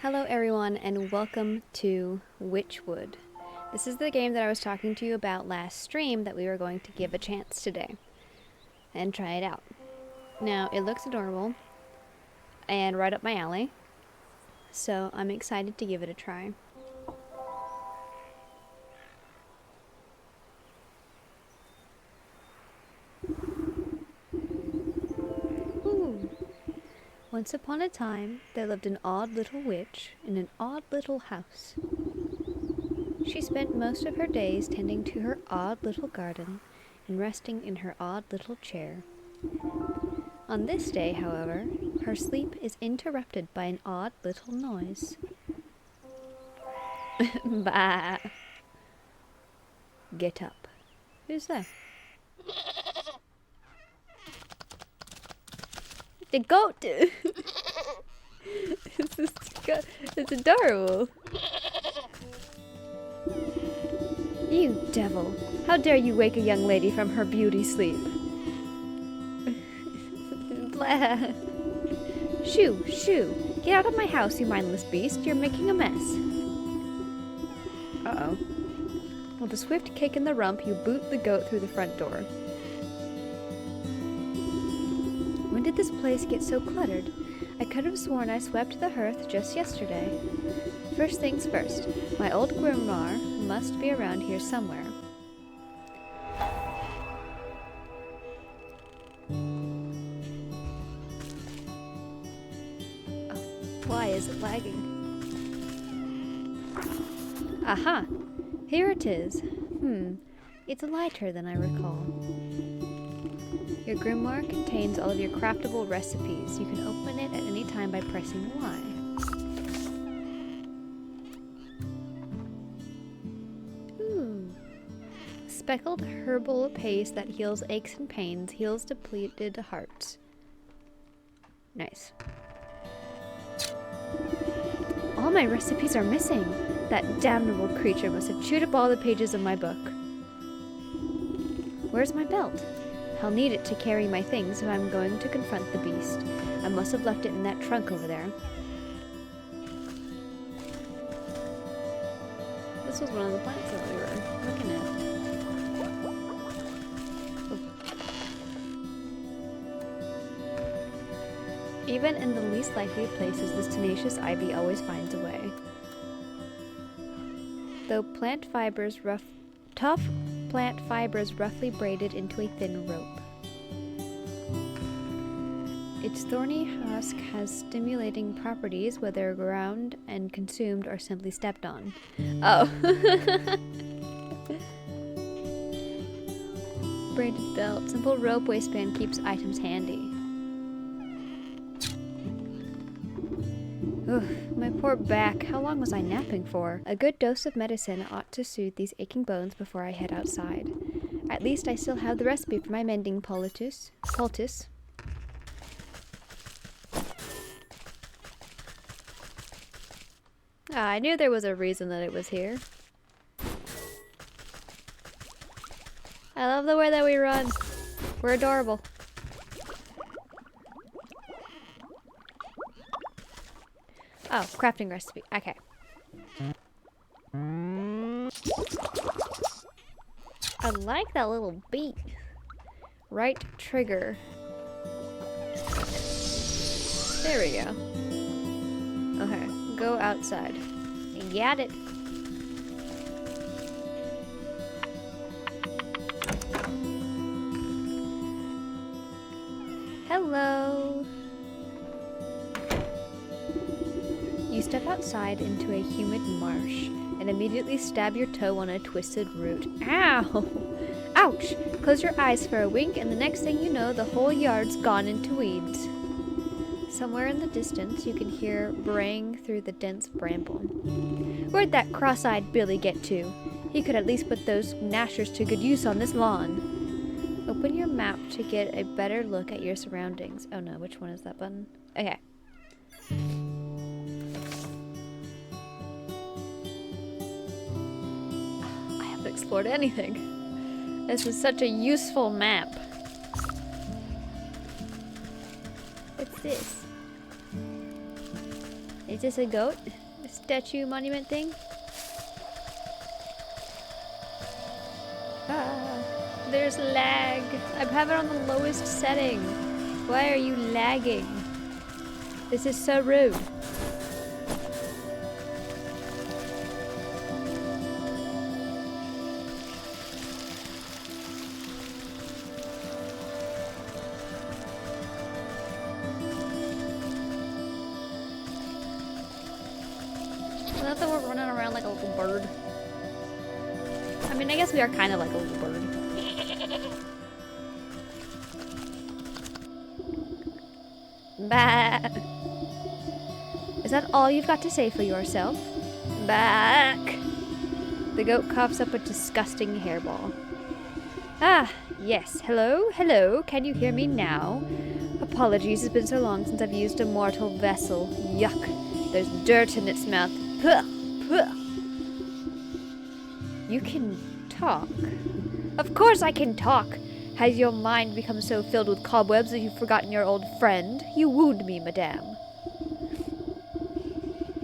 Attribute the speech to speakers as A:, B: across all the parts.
A: Hello everyone and welcome to Witchwood. This is the game that I was talking to you about last stream that we were going to give a chance today and try it out. Now it looks adorable and right up my alley, so I'm excited to give it a try. Ooh. Once upon a time, there lived an odd little witch in an odd little house. She spent most of her days tending to her odd little garden and resting in her odd little chair. On this day, however, her sleep is interrupted by an odd little noise. Bah! Get up. Who's that? The goat! It's adorable. You devil! How dare you wake a young lady from her beauty sleep? Blah! Shoo! Shoo! Get out of my house, you mindless beast! You're making a mess! Uh-oh. With a swift kick in the rump, you boot the goat through the front door. When did this place get so cluttered? I could have sworn I swept the hearth just yesterday. First things first, my old grimoire must be around here somewhere. Oh, why is it lagging? Aha! Here it is. It's lighter than I recall. Your grimoire contains all of your craftable recipes. You can open it at any time by pressing Y. Ooh. Speckled herbal paste that heals aches and pains, heals depleted hearts. Nice. All my recipes are missing. That damnable creature must have chewed up all the pages of my book. Where's my belt? I'll need it to carry my things if I'm going to confront the beast. I must have left it in that trunk over there. This was one of the plants that we were looking at. Oh. Even in the least likely places, this tenacious ivy always finds a way. Though tough plant fibers roughly braided into a thin rope. Its thorny husk has stimulating properties whether ground and consumed or simply stepped on. Oh. Braided belt. Simple rope waistband keeps items handy. Ugh, my poor back. How long was I napping for? A good dose of medicine ought to soothe these aching bones before I head outside. At least I still have the recipe for my mending poultice. Ah, I knew there was a reason that it was here. I love the way that we run. We're adorable. Oh, crafting recipe. Okay. I like that little beat. Right trigger. There we go. Okay, go outside. Got it. Hello. You step outside into a humid marsh and immediately stab your toe on a twisted root. Ow! Ouch! Close your eyes for a wink and the next thing you know, the whole yard's gone into weeds. Somewhere in the distance, you can hear braying through the dense bramble. Where'd that cross-eyed Billy get to? He could at least put those gnashers to good use on this lawn. Open your map to get a better look at your surroundings. Oh no, which one is that button? Okay. I haven't explored anything. This is such a useful map. What's this? Is this a goat? A statue monument thing? Ah, there's lag. I have it on the lowest setting. Why are you lagging? This is so rude. Not that we're running around like a little bird. I mean, I guess we are kind of like a little bird. Bah. Is that all you've got to say for yourself? Back. The goat coughs up a disgusting hairball. Ah, yes. Hello? Hello? Can you hear me now? Apologies, it's been so long since I've used a mortal vessel. Yuck. There's dirt in its mouth. Puh, puh. You can talk. Of course I can talk. Has your mind become so filled with cobwebs that you've forgotten your old friend? You wound me, madame.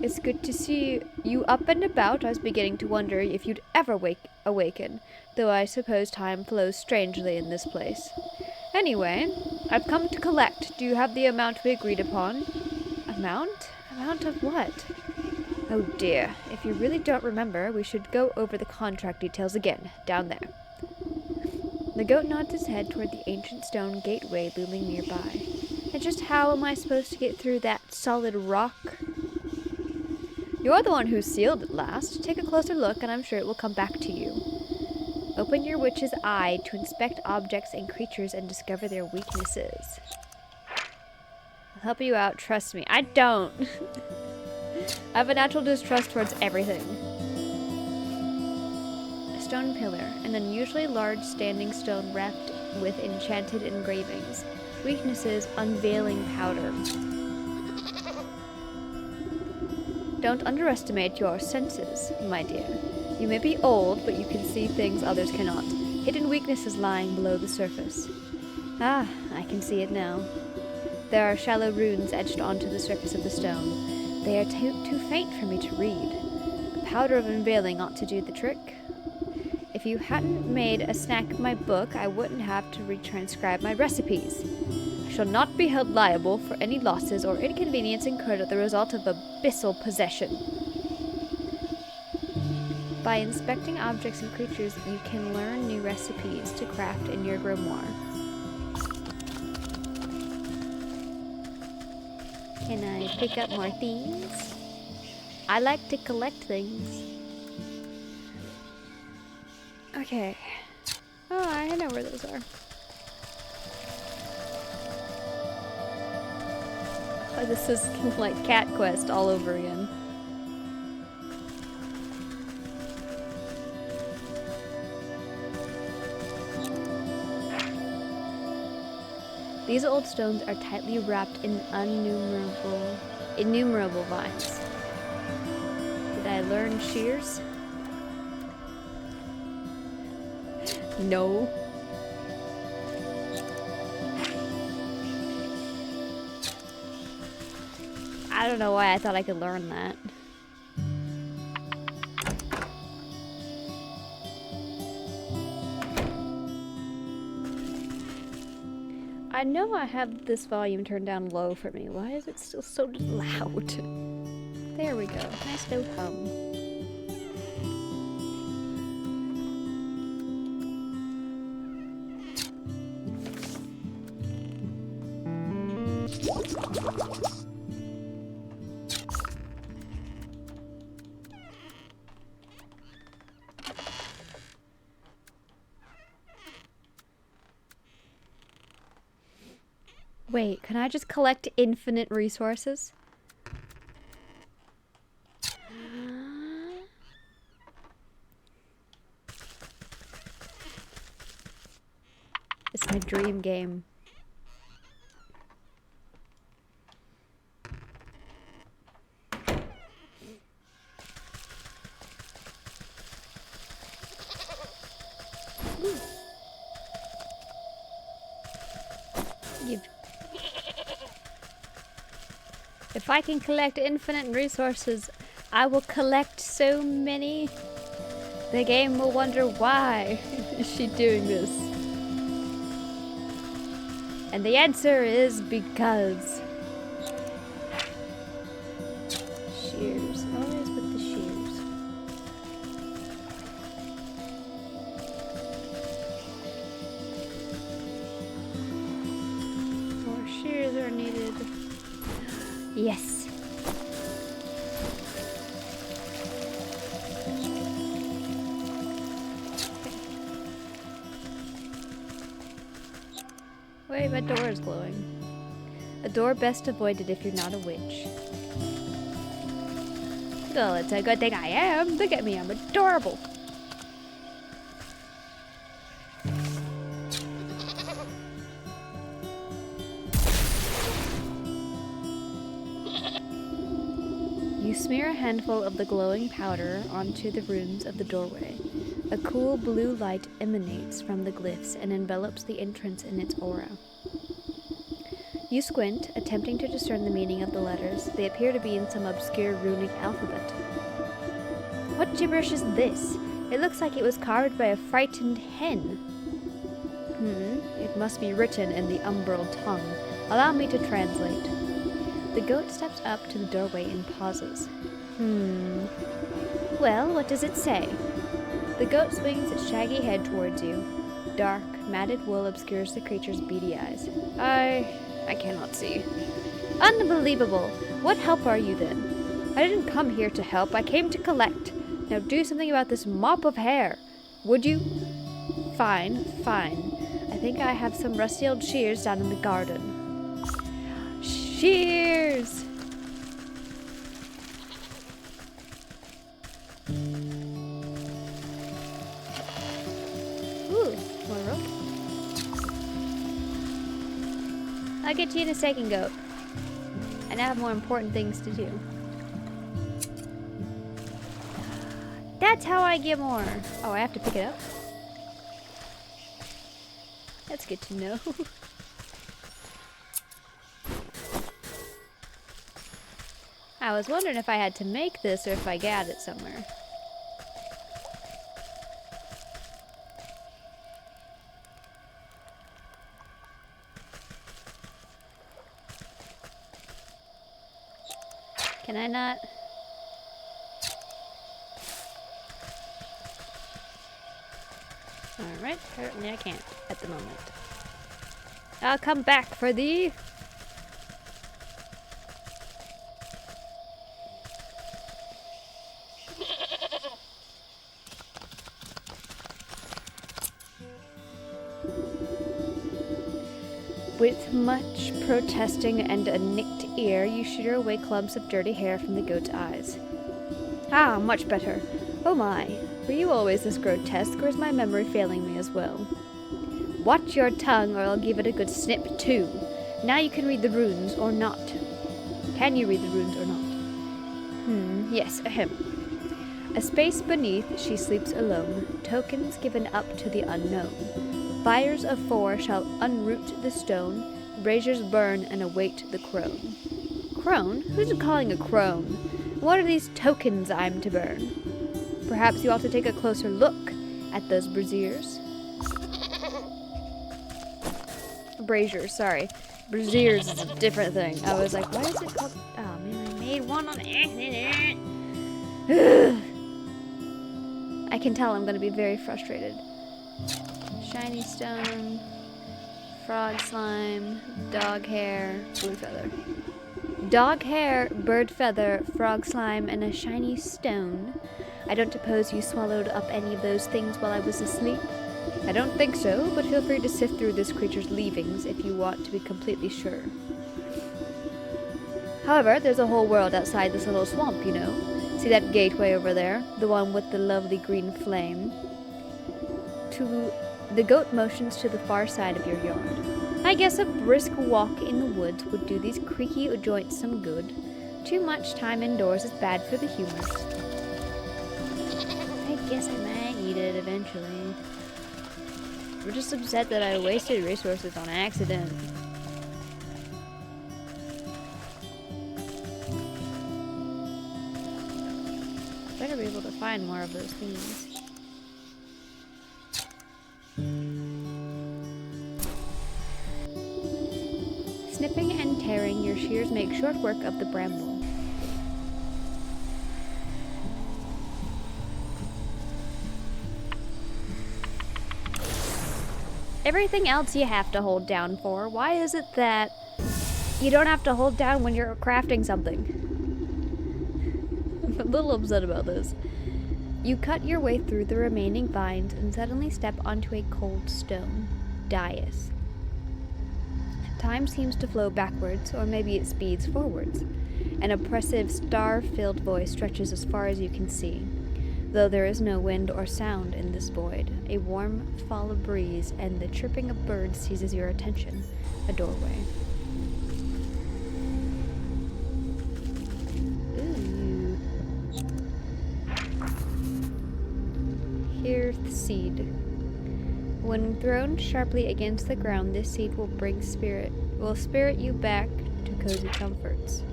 A: It's good to see you up and about. I was beginning to wonder if you'd ever awaken, though I suppose time flows strangely in this place. Anyway, I've come to collect. Do you have the amount we agreed upon? Amount? Amount of what? Oh dear, if you really don't remember, we should go over the contract details again, down there. The goat nods his head toward the ancient stone gateway looming nearby. And just how am I supposed to get through that solid rock? You're the one who sealed it last. Take a closer look and I'm sure it will come back to you. Open your witch's eye to inspect objects and creatures and discover their weaknesses. I'll help you out, trust me. I don't. I have a natural distrust towards everything. A stone pillar, an unusually large standing stone wrapped with enchanted engravings. Weaknesses, unveiling powder. Don't underestimate your senses, my dear. You may be old, but you can see things others cannot. Hidden weaknesses lying below the surface. Ah, I can see it now. There are shallow runes etched onto the surface of the stone. They are too faint for me to read. A powder of unveiling ought to do the trick. If you hadn't made a snack of my book, I wouldn't have to retranscribe my recipes. I shall not be held liable for any losses or inconvenience incurred as the result of abyssal possession. By inspecting objects and creatures, you can learn new recipes to craft in your grimoire. Can I pick up more things? I like to collect things. Okay. Oh, I know where those are. Oh, this is like Cat Quest all over again. These old stones are tightly wrapped in innumerable vines. Did I learn shears? No. I don't know why I thought I could learn that. I know I have this volume turned down low for me. Why is it still so loud? There we go. Nice low hum. Wait, can I just collect infinite resources? It's my dream game. If I can collect infinite resources, I will collect so many. The game will wonder why is she doing this. And the answer is because. Shears. Always with the shears. More shears are needed. Yes. Wait, my door is glowing. A door best avoided if you're not a witch. Well, it's a good thing I am. Look at me, I'm adorable. You smear a handful of the glowing powder onto the runes of the doorway. A cool blue light emanates from the glyphs and envelops the entrance in its aura. You squint, attempting to discern the meaning of the letters. They appear to be in some obscure runic alphabet. What gibberish is this? It looks like it was carved by a frightened hen. It must be written in the umbral tongue. Allow me to translate. The goat steps up to the doorway and pauses. Well, what does it say? The goat swings its shaggy head towards you. Dark, matted wool obscures the creature's beady eyes. I cannot see. Unbelievable! What help are you then? I didn't come here to help, I came to collect. Now do something about this mop of hair. Would you? Fine. I think I have some rusty old shears down in the garden. Shears! Ooh, more rope. I'll get you in a second, goat. I now have more important things to do. That's how I get more. Oh, I have to pick it up? That's good to know. I was wondering if I had to make this or if I got it somewhere. Can I not? Alright, apparently I can't at the moment. I'll come back for thee. With much protesting and a nicked ear, you shear away clumps of dirty hair from the goat's eyes. Ah, much better. Oh my, were you always this grotesque, or is my memory failing me as well? Watch your tongue, or I'll give it a good snip too. Now you can read the runes, or not. Can you read the runes, or not? Yes, ahem. A space beneath, she sleeps alone, tokens given up to the unknown. Fires of 4 shall unroot the stone, braziers burn and await the crone. Crone? Who's calling a crone? What are these tokens I'm to burn? Perhaps you ought to take a closer look at those braziers. Braziers, sorry. Braziers is a different thing. I was like, why is it called? Oh man, I made one on accident. I can tell I'm gonna be very frustrated. Shiny stone, frog slime, dog hair, blue feather. Dog hair, bird feather, frog slime, and a shiny stone. I don't suppose you swallowed up any of those things while I was asleep? I don't think so, but feel free to sift through this creature's leavings if you want to be completely sure. However, there's a whole world outside this little swamp, you know. See that gateway over there? The one with the lovely green flame? The goat motions to the far side of your yard. I guess a brisk walk in the woods would do these creaky joints some good. Too much time indoors is bad for the humors. I guess I might eat it eventually. We're just upset that I wasted resources on accident. better be able to find more of those things. Snipping and tearing, your shears make short work of the bramble. Everything else you have to hold down for. Why is it that you don't have to hold down when you're crafting something? I'm a little upset about this. You cut your way through the remaining vines and suddenly step onto a cold stone. Dais. Time seems to flow backwards, or maybe it speeds forwards. An oppressive, star-filled voice stretches as far as you can see. Though there is no wind or sound in this void, a warm fall of breeze and the chirping of birds seizes your attention. A doorway. Ooh. Here's the seed. When thrown sharply against the ground, this seed will spirit you back to cozy comforts.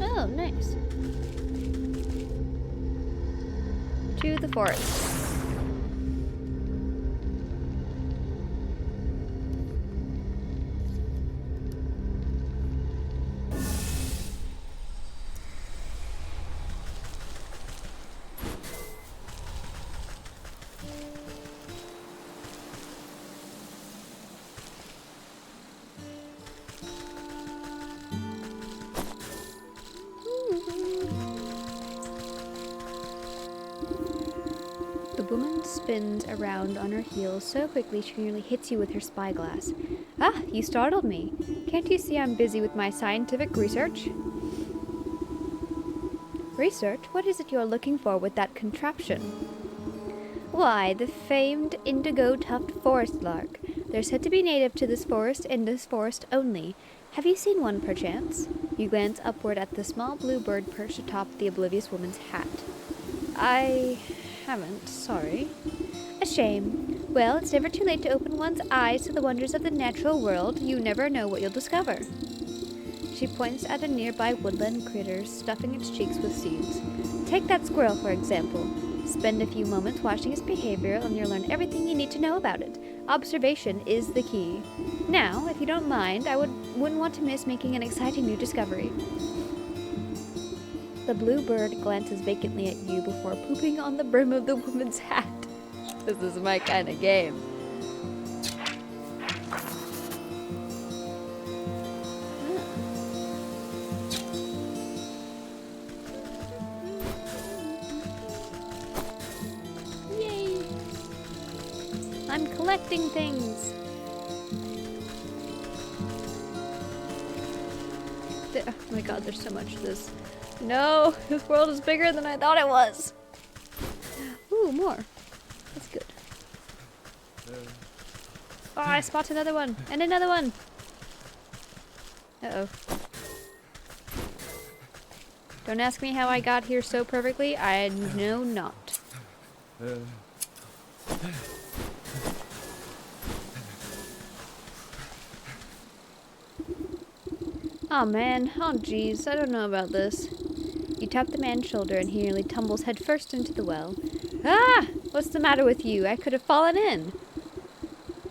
A: Oh, nice. To the forest. The woman spins around on her heels so quickly she nearly hits you with her spyglass. Ah, you startled me. Can't you see I'm busy with my scientific research? Research? What is it you're looking for with that contraption? Why, the famed indigo-tufted forest lark. They're said to be native to this forest and this forest only. Have you seen one, perchance? You glance upward at the small blue bird perched atop the oblivious woman's hat. I haven't, sorry. A shame. Well, it's never too late to open one's eyes to the wonders of the natural world. You never know what you'll discover. She points at a nearby woodland critter, stuffing its cheeks with seeds. Take that squirrel, for example. Spend a few moments watching its behavior and you'll learn everything you need to know about it. Observation is the key. Now, if you don't mind, I wouldn't want to miss making an exciting new discovery. The blue bird glances vacantly at you before pooping on the brim of the woman's hat. This is my kind of game. Yay! I'm collecting things. Oh my god, there's so much of this. No, this world is bigger than I thought it was. Ooh, more. That's good. Oh, I spot another one. And another one. Uh-oh. Don't ask me how I got here so perfectly. I know not. Oh man, oh jeez, I don't know about this. You tap the man's shoulder and he nearly tumbles headfirst into the well. Ah! What's the matter with you? I could have fallen in.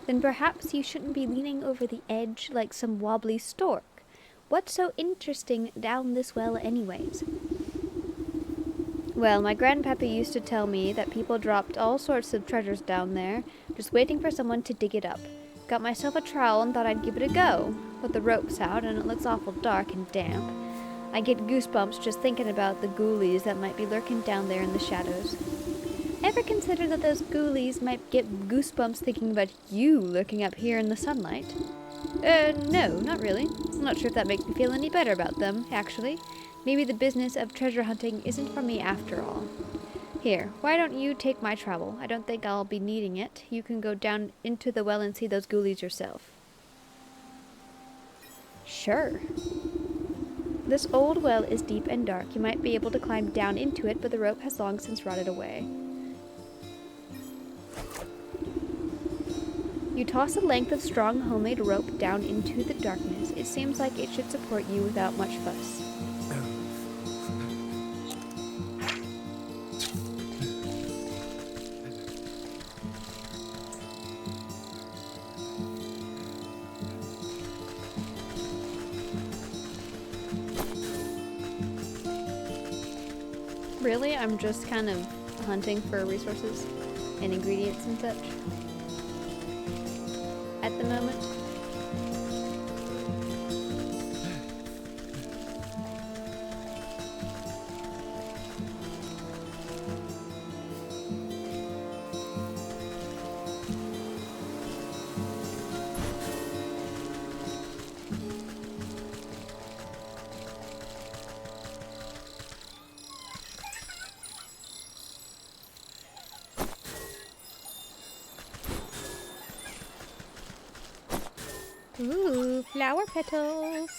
A: Then perhaps you shouldn't be leaning over the edge like some wobbly stork. What's so interesting down this well anyways? Well, my grandpappy used to tell me that people dropped all sorts of treasures down there, just waiting for someone to dig it up. Got myself a trowel and thought I'd give it a go. But the rope's out and it looks awful dark and damp. I get goosebumps just thinking about the ghoulies that might be lurking down there in the shadows. Ever consider that those ghoulies might get goosebumps thinking about you lurking up here in the sunlight? No, not really. I'm not sure if that makes me feel any better about them, actually. Maybe the business of treasure hunting isn't for me after all. Here, why don't you take my trowel? I don't think I'll be needing it. You can go down into the well and see those ghoulies yourself. Sure. This old well is deep and dark. You might be able to climb down into it, but the rope has long since rotted away. You toss a length of strong homemade rope down into the darkness. It seems like it should support you without much fuss. Really, I'm just kind of hunting for resources and ingredients and such at the moment. Ooh, flower petals.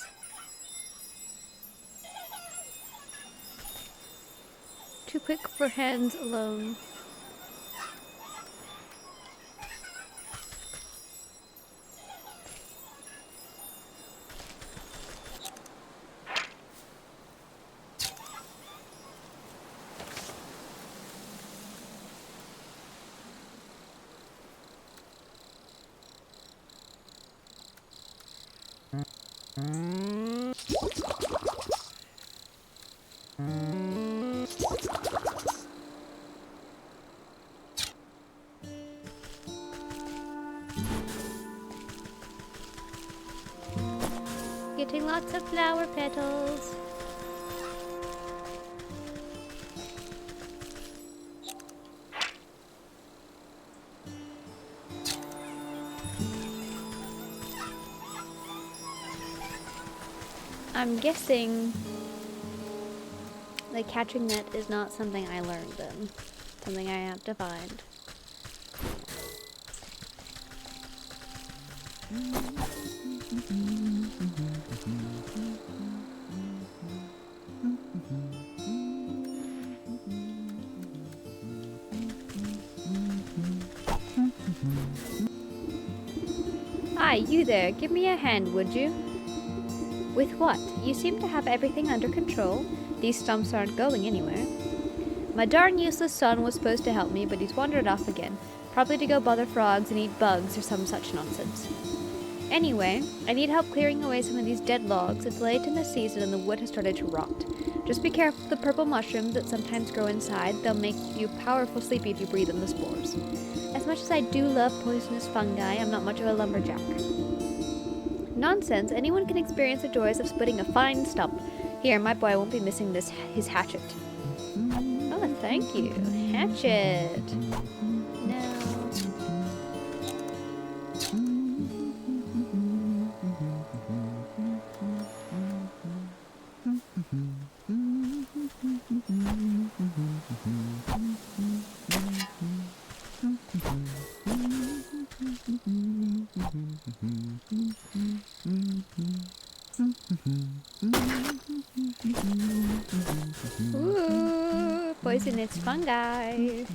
A: Too quick for hands alone. Getting lots of flower petals. I'm guessing the catching net is not something I learned then. Something I have to find. Hi, you there. Give me a hand, would you? With what? You seem to have everything under control. These stumps aren't going anywhere. My darn useless son was supposed to help me, but he's wandered off again. Probably to go bother frogs and eat bugs or some such nonsense. Anyway, I need help clearing away some of these dead logs. It's late in the season and the wood has started to rot. Just be careful of the purple mushrooms that sometimes grow inside. They'll make you powerful sleepy if you breathe in the spores. As much as I do love poisonous fungi, I'm not much of a lumberjack. Nonsense. Anyone can experience the joys of splitting a fine stump. Here, my boy won't be missing his hatchet. Oh, thank you. Hatchet. No. Ooh, poisonous fungi.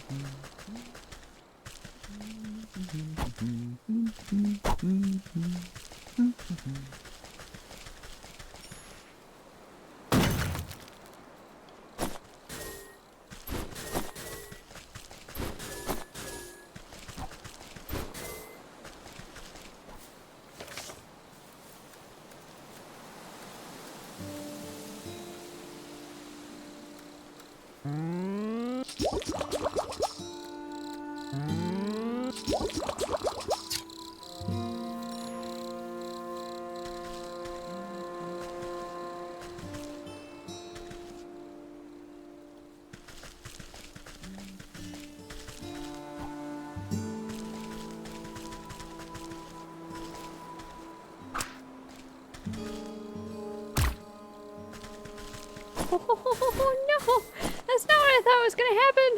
A: Oh no! That's not what I thought was gonna happen!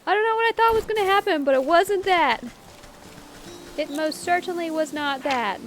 A: I don't know what I thought was gonna happen, but it wasn't that. It most certainly was not that.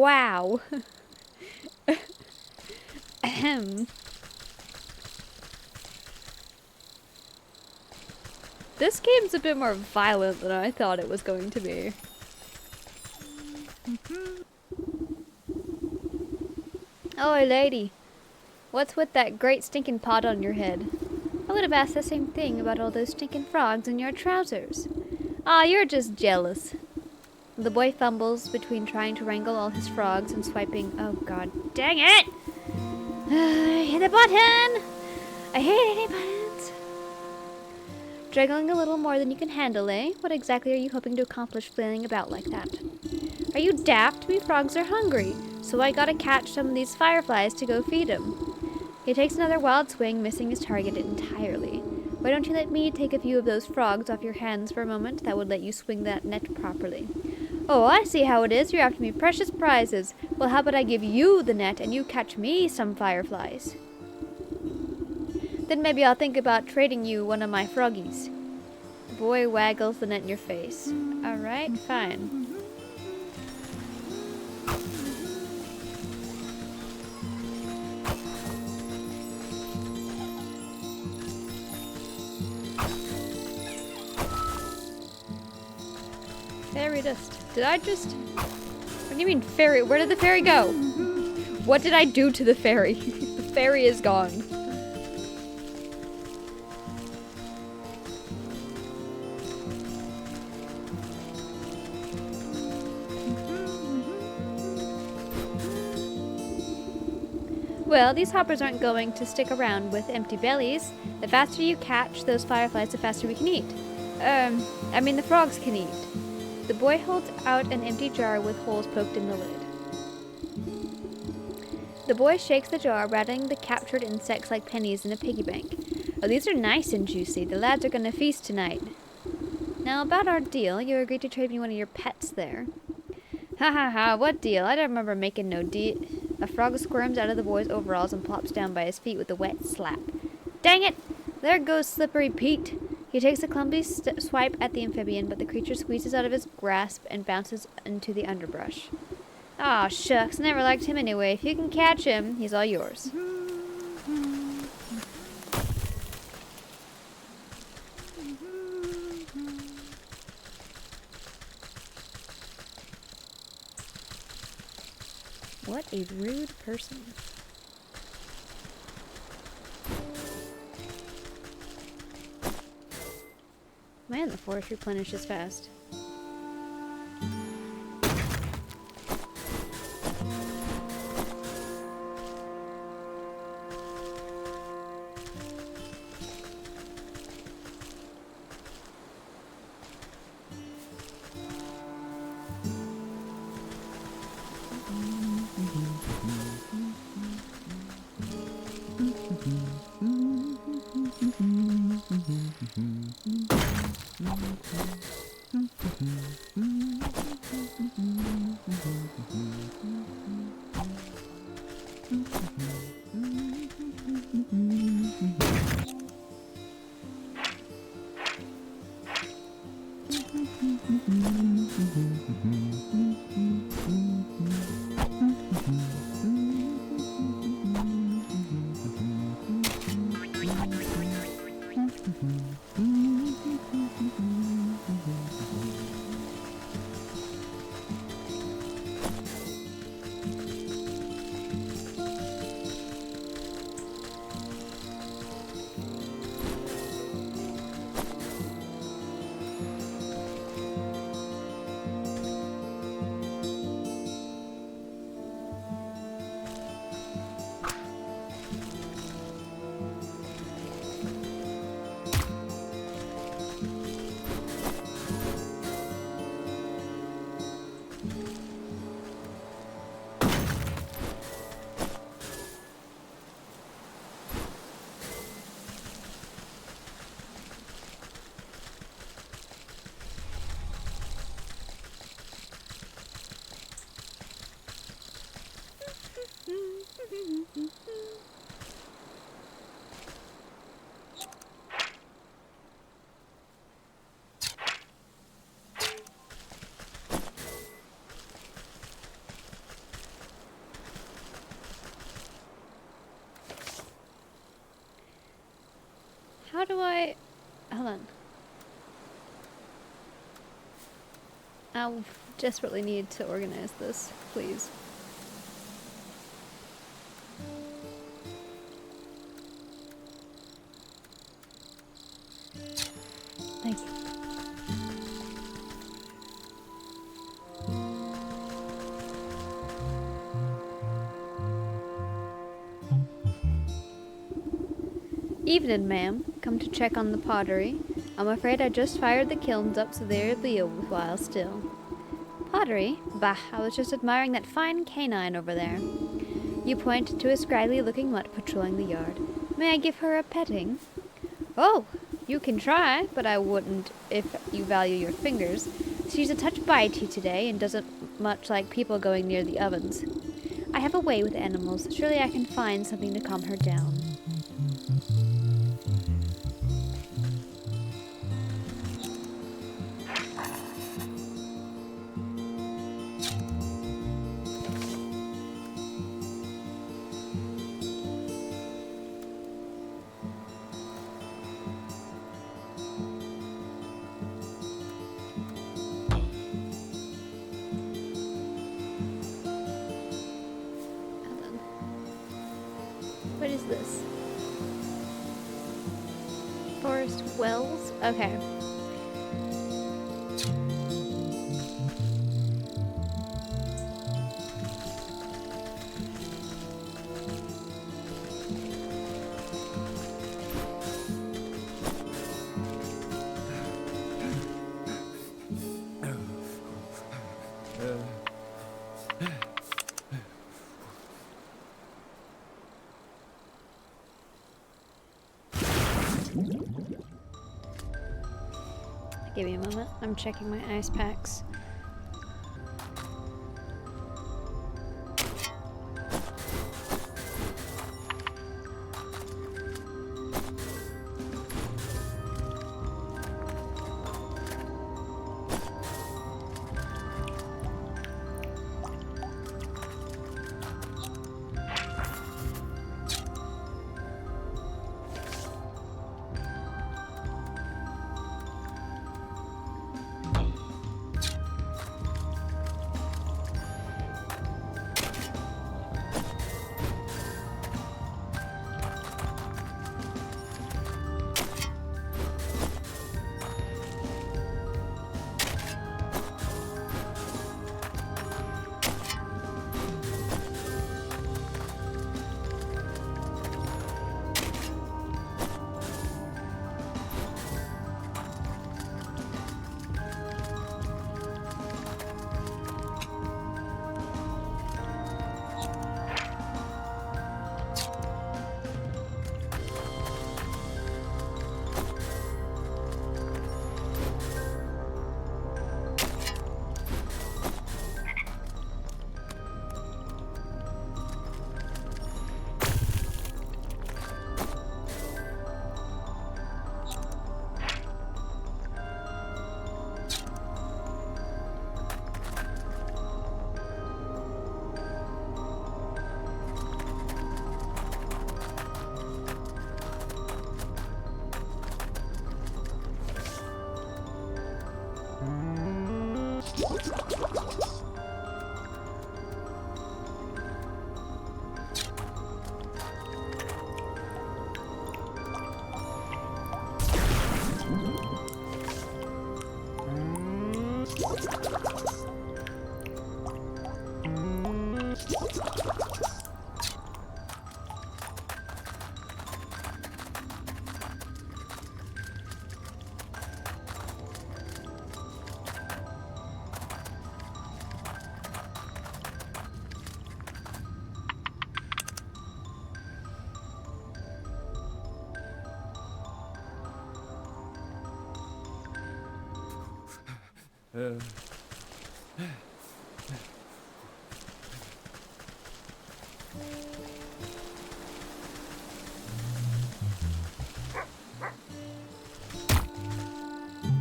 A: Wow. Ahem. This game's a bit more violent than I thought it was going to be. Oh, lady. What's with that great stinking pot on your head? I would have asked the same thing about all those stinking frogs in your trousers. Aw, you're just jealous. The boy fumbles between trying to wrangle all his frogs and swiping. Oh god, dang it! I hit a button! I hate any buttons! Juggling a little more than you can handle, eh? What exactly are you hoping to accomplish flailing about like that? Are you daft? Me frogs are hungry, so I gotta catch some of these fireflies to go feed 'em. He takes another wild swing, missing his target entirely. Why don't you let me take a few of those frogs off your hands for a moment? That would let you swing that net properly. Oh, I see how it is. You're after me precious prizes. Well, how about I give you the net and you catch me some fireflies? Then maybe I'll think about trading you one of my froggies. The boy waggles the net in your face. Alright, fine. Fairy dust. Did I just... What do you mean fairy? Where did the fairy go? What did I do to the fairy? The fairy is gone. Well, these hoppers aren't going to stick around with empty bellies. The faster you catch those fireflies, the faster we can eat. I mean the frogs can eat. The boy holds out an empty jar with holes poked in the lid. The boy shakes the jar, rattling the captured insects like pennies in a piggy bank. Oh, these are nice and juicy. The lads are gonna feast tonight. Now, about our deal, you agreed to trade me one of your pets there. Ha ha ha, what deal? I don't remember making no deal. A frog squirms out of the boy's overalls and plops down by his feet with a wet slap. Dang it! There goes Slippery Pete. He takes a clumsy swipe at the amphibian, but the creature squeezes out of his grasp and bounces into the underbrush. Aw, shucks, never liked him anyway. If you can catch him, he's all yours. What a rude person. Man, the forest replenishes fast. do I... Hold on. I desperately need to organize this, please. Thank you. Evening, ma'am. Come to check on the pottery. I'm afraid I just fired the kilns up, so they'll be a while still. Pottery? Bah, I was just admiring that fine canine over there. You point to a scraggly-looking mutt patrolling the yard. May I give her a petting? Oh, you can try, but I wouldn't if you value your fingers. She's a touch bitey today and doesn't much like people going near the ovens. I have a way with animals. Surely I can find something to calm her down. What is this? Forest Wells? Okay. Give me a moment. I'm checking my ice packs.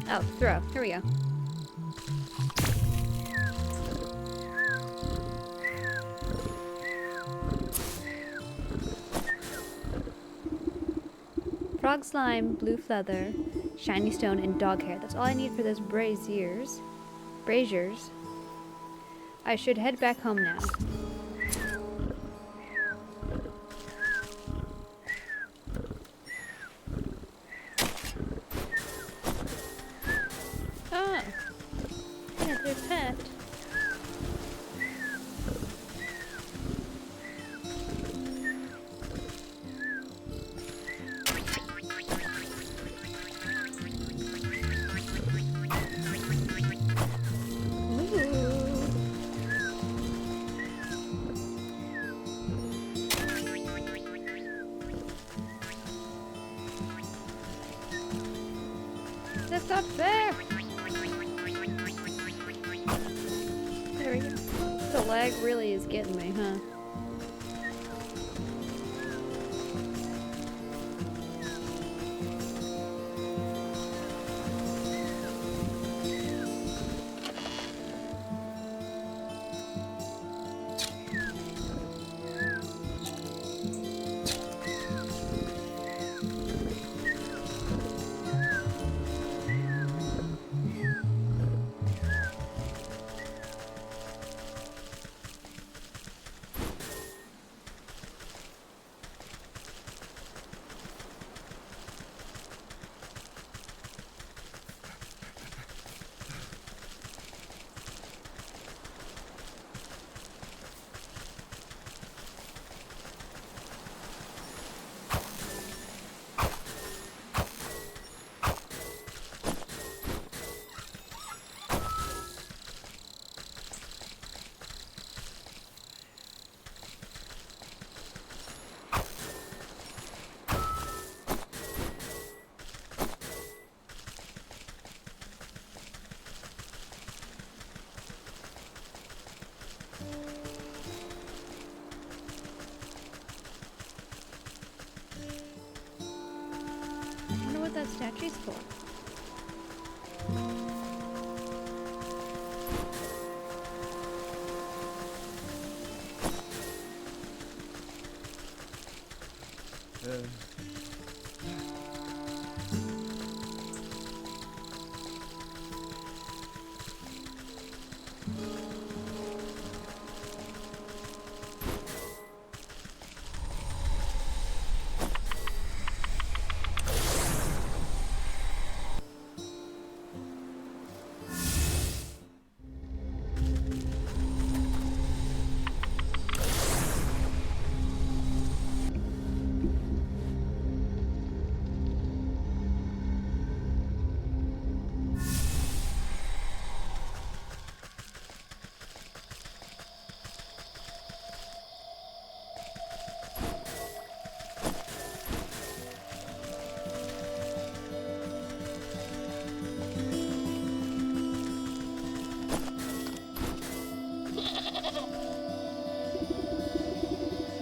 A: Oh, throw. Here we go. Frog slime, blue feather, shiny stone, and dog hair. That's all I need for those braziers. Braziers. I should head back home now. Ah! Another pet. That's not fair! There we go. The lag really is getting me, huh? I wonder what that statue's for.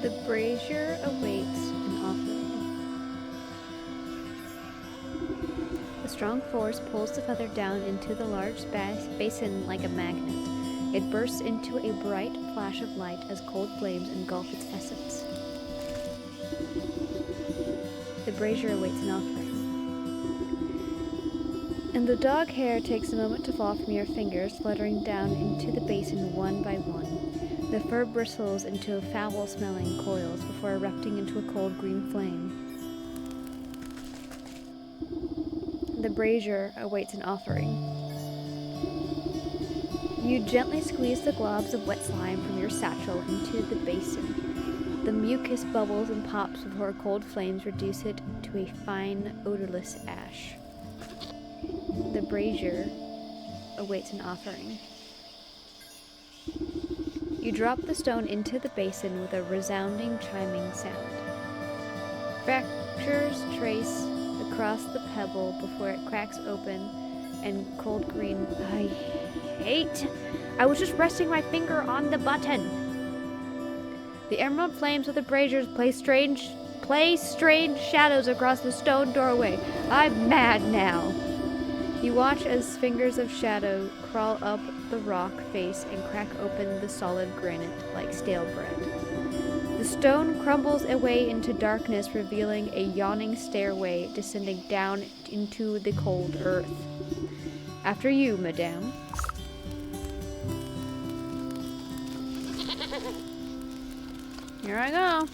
A: The brazier awaits an offering. A strong force pulls the feather down into the large basin like a magnet. It bursts into a bright flash of light as cold flames engulf its essence. The brazier awaits an offering. And the dog hair takes a moment to fall from your fingers, fluttering down into the basin one by one. The fur bristles into foul-smelling coils before erupting into a cold green flame. The brazier awaits an offering. You gently squeeze the globs of wet slime from your satchel into the basin. The mucus bubbles and pops before cold flames reduce it to a fine, odorless ash. The brazier awaits an offering. You drop the stone into the basin with a resounding chiming sound. Fractures trace across the pebble before it cracks open and cold green. I was just resting my finger on the button. The emerald flames of the braziers play strange shadows across the stone doorway. I'm mad now. You watch as fingers of shadow crawl up the rock face and crack open the solid granite like stale bread. The The stone crumbles away into darkness, revealing a yawning stairway descending down into the cold earth. After you, madame. Here I go.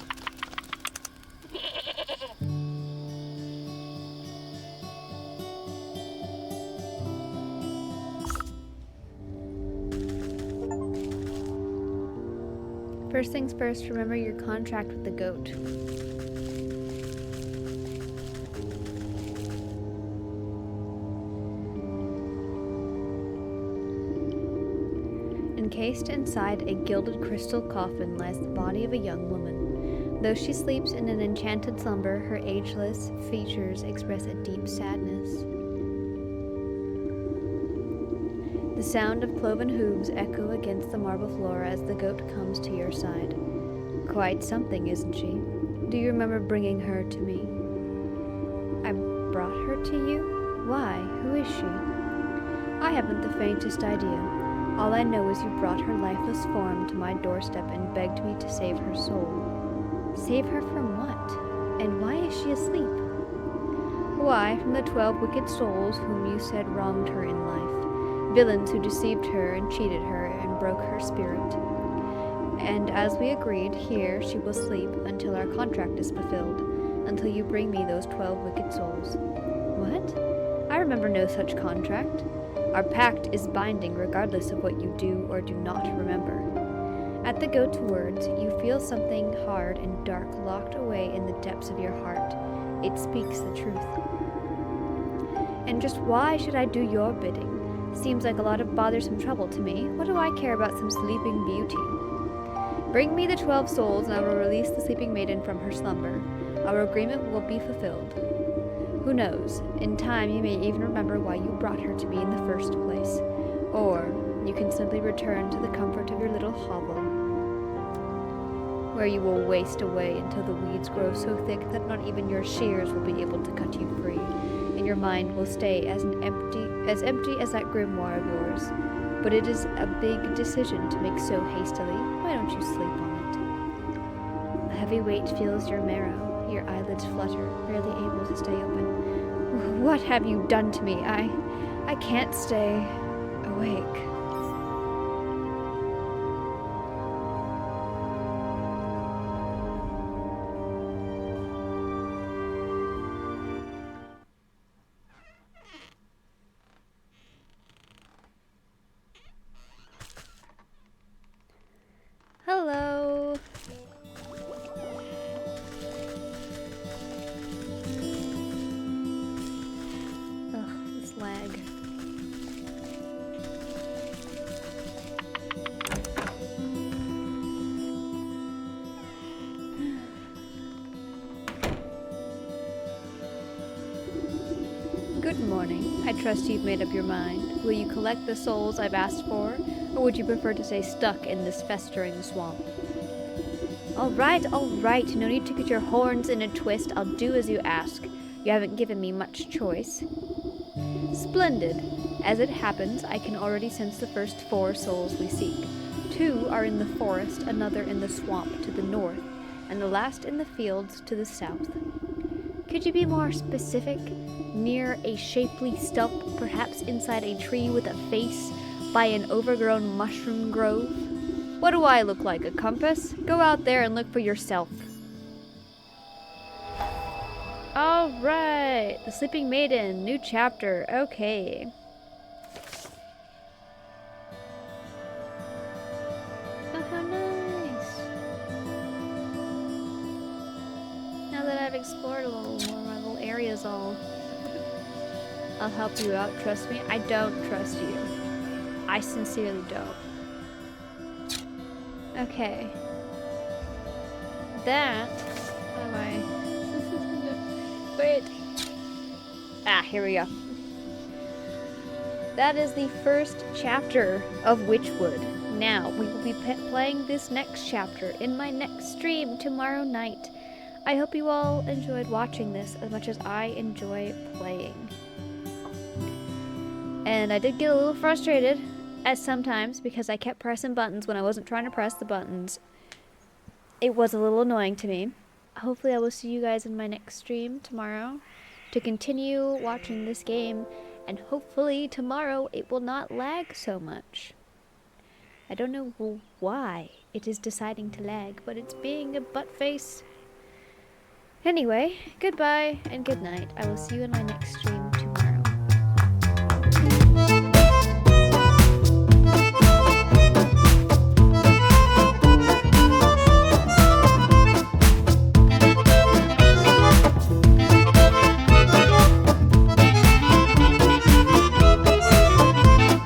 A: First things first, remember your contract with the goat. Encased inside a gilded crystal coffin lies the body of a young woman. Though she sleeps in an enchanted slumber, her ageless features express a deep sadness. The sound of cloven hooves echo against the marble floor as the goat comes to your side. Quite something, isn't she? Do you remember bringing her to me? I brought her to you? Why? Who is she? I haven't the faintest idea. All I know is you brought her lifeless form to my doorstep and begged me to save her soul. Save her from what? And why is she asleep? Why, from the 12 wicked souls whom you said wronged her in life. Villains who deceived her and cheated her and broke her spirit. And as we agreed, here she will sleep until our contract is fulfilled, until you bring me those 12 wicked souls. What? I remember no such contract. Our pact is binding regardless of what you do or do not remember. At the goat's words, you feel something hard and dark locked away in the depths of your heart. It speaks the truth. And just why should I do your bidding? Seems like a lot of bothersome trouble to me. What do I care about some sleeping beauty? Bring me the 12 souls and I will release the sleeping maiden from her slumber. Our agreement will be fulfilled. Who knows? In time you may even remember why you brought her to me in the first place. Or you can simply return to the comfort of your little hovel, where you will waste away until the weeds grow so thick that not even your shears will be able to cut you free, and your mind will stay as empty as that grimoire of yours. But it is a big decision to make so hastily. Why don't you sleep on it? A heavy weight fills your marrow. Your eyelids flutter, barely able to stay open. What have you done to me? I can't stay awake. Hello. Ugh, this lag. Good morning. I trust you've made up your mind. Will you collect the souls I've asked for, or would you prefer to stay stuck in this festering swamp? All right. No need to get your horns in a twist. I'll do as you ask. You haven't given me much choice. Splendid. As it happens, I can already sense the first 4 souls we seek. 2 are in the forest, another in the swamp to the north, and the last in the fields to the south. Could you be more specific? Near a shapely stump, perhaps inside a tree with a face, by an overgrown mushroom grove? What do I look like, a compass? Go out there and look for yourself. Alright, the Sleeping Maiden, new chapter, okay. Oh, how nice. Now that I've explored a little more, my little area's all... I'll help you out, trust me. I don't trust you. I sincerely don't. Okay. That... How do I... Wait. Ah, here we go. That is the first chapter of Witchwood. Now, we will be playing this next chapter in my next stream tomorrow night. I hope you all enjoyed watching this as much as I enjoy playing. And I did get a little frustrated at sometimes because I kept pressing buttons when I wasn't trying to press the buttons. it was a little annoying to me. Hopefully I will see you guys in my next stream tomorrow to continue watching this game, and hopefully tomorrow it will not lag so much. I don't know why it is deciding to lag, but it's being a butt face. Anyway, goodbye and good night. I will see you in my next stream.